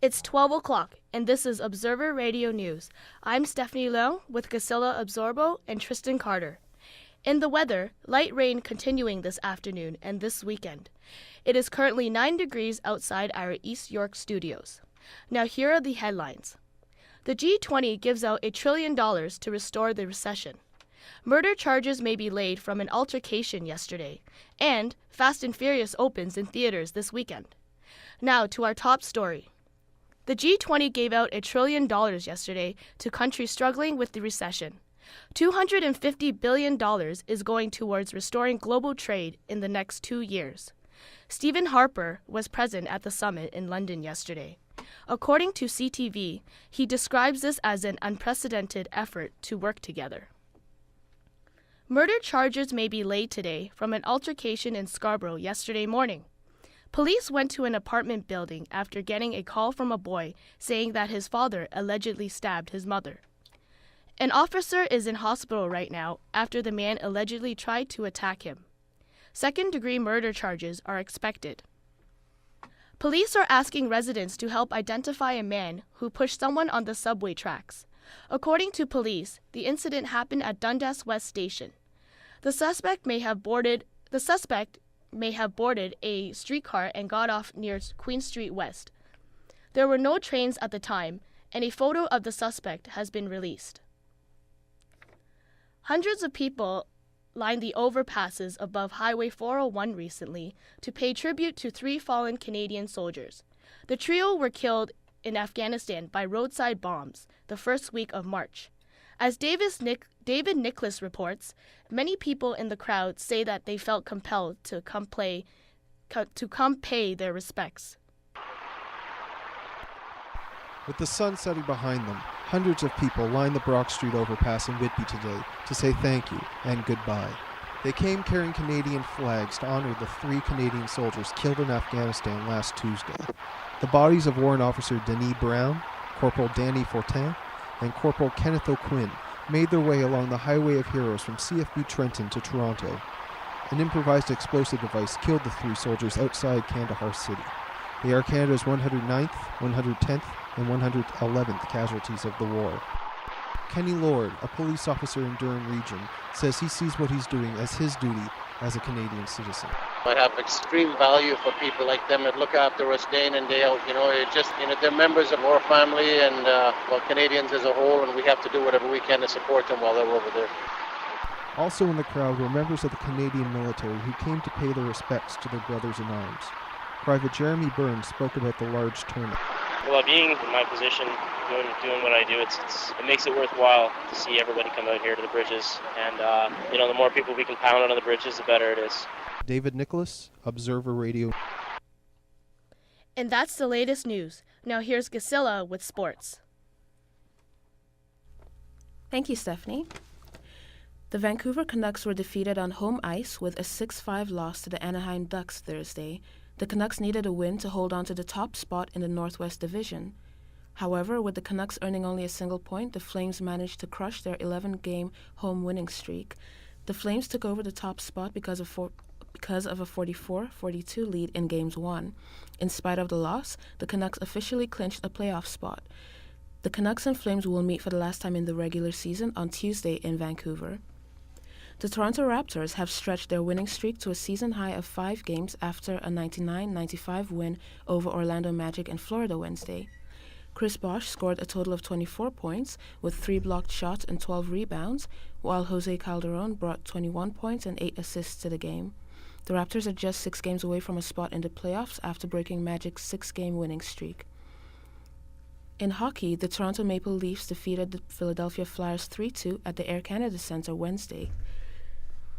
It's 12 o'clock, and this is Observer Radio News. I'm Stephanie Leung with Gesila Azorbo and Tristan Carter. In the weather, light rain continuing this afternoon and this weekend. It is currently 9 degrees outside our East York studios. Now here are the headlines. The G20 gives out $1 trillion to restore the recession. Murder charges may be laid from an altercation yesterday. And Fast and Furious opens in theaters this weekend. Now to our top story. The G20 gave out $1 trillion yesterday to countries struggling with the recession. $250 billion is going towards restoring global trade in the next 2 years. Stephen Harper was present at the summit in London yesterday. According to CTV, he describes this as an unprecedented effort to work together. Murder charges may be laid today from an altercation in Scarborough yesterday morning. Police went to an apartment building after getting a call from a boy saying that his father allegedly stabbed his mother. An officer is in hospital right now after the man allegedly tried to attack him. Second-degree murder charges are expected. Police are asking residents to help identify a man who pushed someone on the subway tracks. According to police, the incident happened at Dundas West Station. The suspect may have boarded a streetcar and got off near Queen Street West. There were no trains at the time, and a photo of the suspect has been released. Hundreds of people lined the overpasses above Highway 401 recently to pay tribute to 3 fallen Canadian soldiers. The trio were killed in Afghanistan by roadside bombs the first week of March. As David Nicholas reports, many people in the crowd say that they felt compelled to come pay their respects. With the sun setting behind them, hundreds of people lined the Brock Street overpass in Whitby today to say thank you and goodbye. They came carrying Canadian flags to honor the 3 Canadian soldiers killed in Afghanistan last Tuesday. The bodies of Warrant Officer Denis Brown, Corporal Danny Fortin, and Corporal Kenneth O'Quinn made their way along the Highway of Heroes from CFB Trenton to Toronto. An improvised explosive device killed the 3 soldiers outside Kandahar City. They are Canada's 109th, 110th, and 111th casualties of the war. Kenny Lord, a police officer in Durham Region, says he sees what he's doing as his duty as a Canadian citizen. I have extreme value for people like them that look after us day in and day out. They're members of our family and Canadians as a whole, and we have to do whatever we can to support them while they're over there. Also in the crowd were members of the Canadian military who came to pay their respects to their brothers in arms. Private Jeremy Burns spoke about the large turnout. Well, being in my position, doing what I do, it makes it worthwhile to see everybody come out here to the bridges. And, the more people we can pound on the bridges, the better it is. David Nicholas, Observer Radio. And that's the latest news. Now here's Gesila with sports. Thank you, Stephanie. The Vancouver Canucks were defeated on home ice with a 6-5 loss to the Anaheim Ducks Thursday. The Canucks needed a win to hold on to the top spot in the Northwest Division. However, with the Canucks earning only a single point, the Flames managed to crush their 11-game home winning streak. The Flames took over the top spot because of a 44-42 lead in Games 1. In spite of the loss, the Canucks officially clinched a playoff spot. The Canucks and Flames will meet for the last time in the regular season on Tuesday in Vancouver. The Toronto Raptors have stretched their winning streak to a season high of 5 games after a 99-95 win over Orlando Magic in Florida Wednesday. Chris Bosh scored a total of 24 points with 3 blocked shots and 12 rebounds, while Jose Calderon brought 21 points and 8 assists to the game. The Raptors are just 6 games away from a spot in the playoffs after breaking Magic's 6-game winning streak. In hockey, the Toronto Maple Leafs defeated the Philadelphia Flyers 3-2 at the Air Canada Centre Wednesday.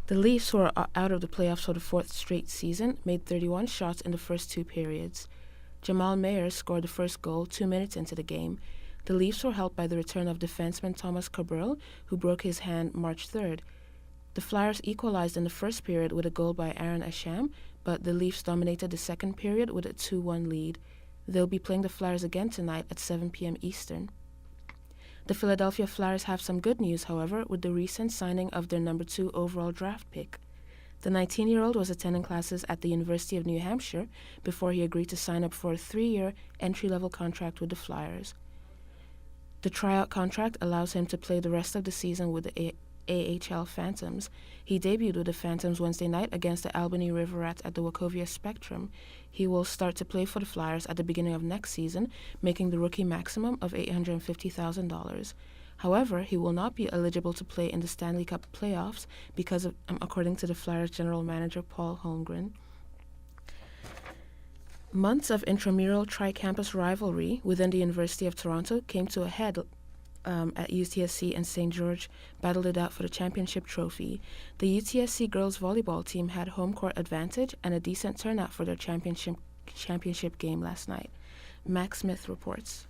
The Leafs, who are out of the playoffs for the 4th straight season, made 31 shots in the first 2 periods. Jamal Mayer scored the first goal 2 minutes into the game. The Leafs were helped by the return of defenseman Thomas Cabral, who broke his hand March 3rd. The Flyers equalized in the first period with a goal by Aaron Asham, but the Leafs dominated the second period with a 2-1 lead. They'll be playing the Flyers again tonight at 7 p.m. Eastern. The Philadelphia Flyers have some good news, however, with the recent signing of their number 2 overall draft pick. The 19-year-old was attending classes at the University of New Hampshire before he agreed to sign up for a 3-year entry-level contract with the Flyers. The tryout contract allows him to play the rest of the season with the AHL Phantoms. He debuted with the Phantoms Wednesday night against the Albany River Rats at the Wachovia Spectrum. He will start to play for the Flyers at the beginning of next season, making the rookie maximum of $850,000. However, he will not be eligible to play in the Stanley Cup playoffs because of, according to the Flyers general manager Paul Holmgren. Months of intramural tri-campus rivalry within the University of Toronto came to a head at UTSC, and St. George battled it out for the championship trophy. The UTSC girls volleyball team had home court advantage and a decent turnout for their championship game last night. Max Smith reports.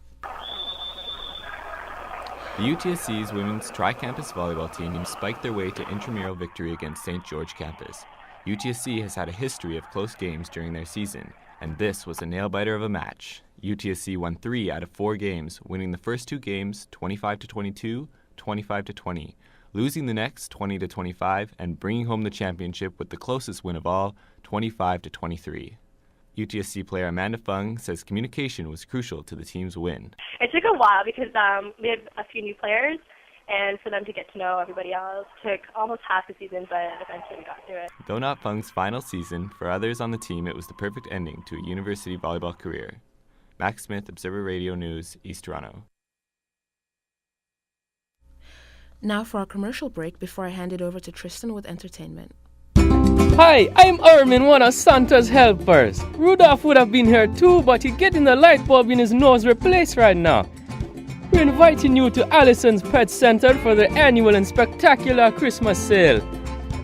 The UTSC's women's tri-campus volleyball team spiked their way to intramural victory against St. George campus. UTSC has had a history of close games during their season, and this was a nail-biter of a match. UTSC won 3 out of 4 games, winning the first 2 games 25-22, 25-20, losing the next 20-25, and bringing home the championship with the closest win of all, 25-23. UTSC player Amanda Fung says communication was crucial to the team's win. It took a while because we had a few new players, and for them to get to know everybody else took almost half the season, but eventually we got through it. Though not Fung's final season, for others on the team it was the perfect ending to a university volleyball career. Max Smith, Observer Radio News, East Toronto. Now for our commercial break before I hand it over to Tristan with entertainment. Hi, I'm Ermin, one of Santa's helpers. Rudolph would have been here too, but he's getting the light bulb in his nose replaced right now. We're inviting you to Allison's Pet Center for the annual and spectacular Christmas sale.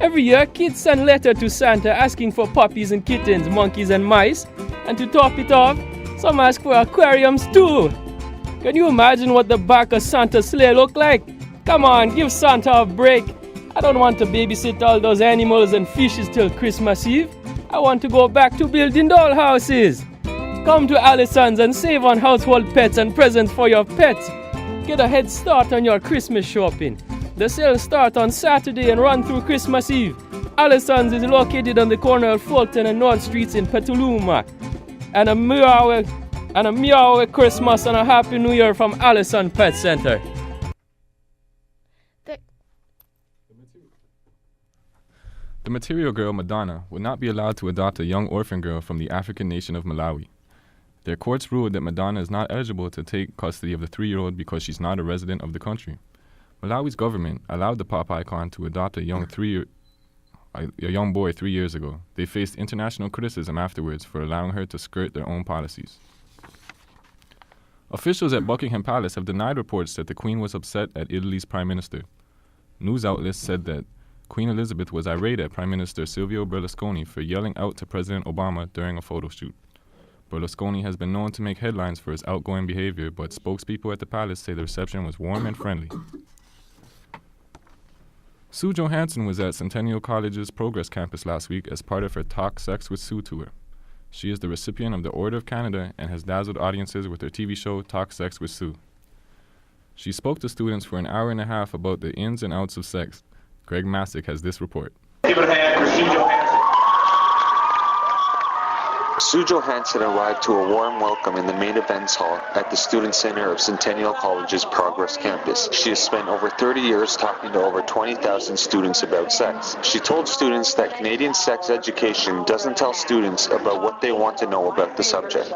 Every year, kids send letters to Santa asking for puppies and kittens, monkeys and mice. And to top it off, some ask for aquariums too. Can you imagine what the back of Santa's sleigh look like? Come on, give Santa a break. I don't want to babysit all those animals and fishes till Christmas Eve. I want to go back to building dollhouses. Come to Allison's and save on household pets and presents for your pets. Get a head start on your Christmas shopping. The sale starts on Saturday and run through Christmas Eve. Allison's is located on the corner of Fulton and North Streets in Petaluma. And a meow Christmas and a Happy New Year from Allison Pet Center. The material girl Madonna would not be allowed to adopt a young orphan girl from the African nation of Malawi. Their courts ruled that Madonna is not eligible to take custody of the 3-year-old because she's not a resident of the country. Malawi's government allowed the pop icon to adopt a young boy 3 years ago. They faced international criticism afterwards for allowing her to skirt their own policies. Officials at Buckingham Palace have denied reports that the Queen was upset at Italy's Prime Minister. News outlets said that Queen Elizabeth was irate at Prime Minister Silvio Berlusconi for yelling out to President Obama during a photo shoot. Berlusconi has been known to make headlines for his outgoing behavior, but spokespeople at the palace say the reception was warm and friendly. Sue Johansson was at Centennial College's Progress campus last week as part of her Talk Sex with Sue tour. She is the recipient of the Order of Canada and has dazzled audiences with her TV show Talk Sex with Sue. She spoke to students for an hour and a half about the ins and outs of sex. Greg Masick has this report. Give it a hand for Sue Johansson. Sue Johansson arrived to a warm welcome in the main events hall at the Student Center of Centennial College's Progress campus. She has spent over 30 years talking to over 20,000 students about sex. She told students that Canadian sex education doesn't tell students about what they want to know about the subject.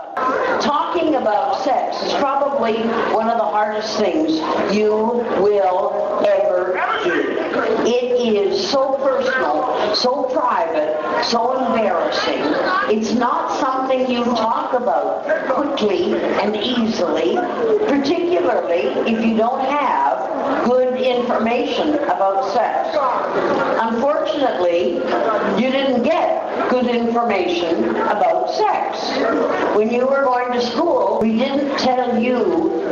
Talking about sex is probably one of the hardest things you will ever do. It is so personal, so private, so embarrassing. It's not something you talk about quickly and easily, particularly if you don't have good information about sex. Unfortunately, you didn't get good information about sex. When you were going to school, we didn't tell you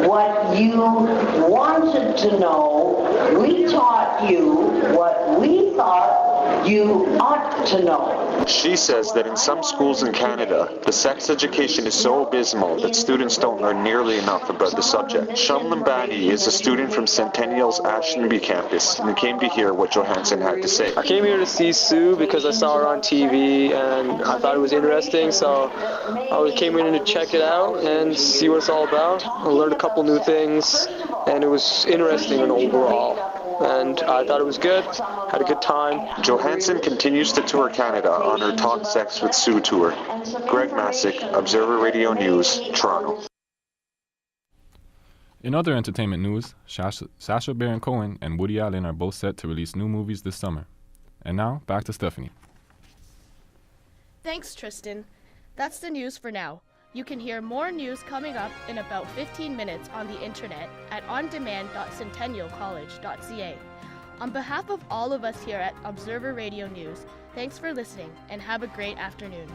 what you wanted to know. We taught you what we thought you ought to know. She says that in some schools in Canada, the sex education is so abysmal that students don't learn nearly enough about the subject. Shum Limbani is a student from Centennial's Ashtonby campus and came to hear what Johansson had to say. I came here to see Sue because I saw her on TV and I thought it was interesting, so I came in to check it out and see what it's all about. I learned a couple new things and it was interesting overall. And I thought it was good, had a good time. Johansson continues to tour Canada on her Talk Sex with Sue tour. Greg Masick, Observer Radio News, Toronto. In other entertainment news, Sacha Baron Cohen and Woody Allen are both set to release new movies this summer. And now, back to Stephanie. Thanks, Tristan. That's the news for now. You can hear more news coming up in about 15 minutes on the internet at ondemand.centennialcollege.ca. On behalf of all of us here at Observer Radio News, thanks for listening and have a great afternoon.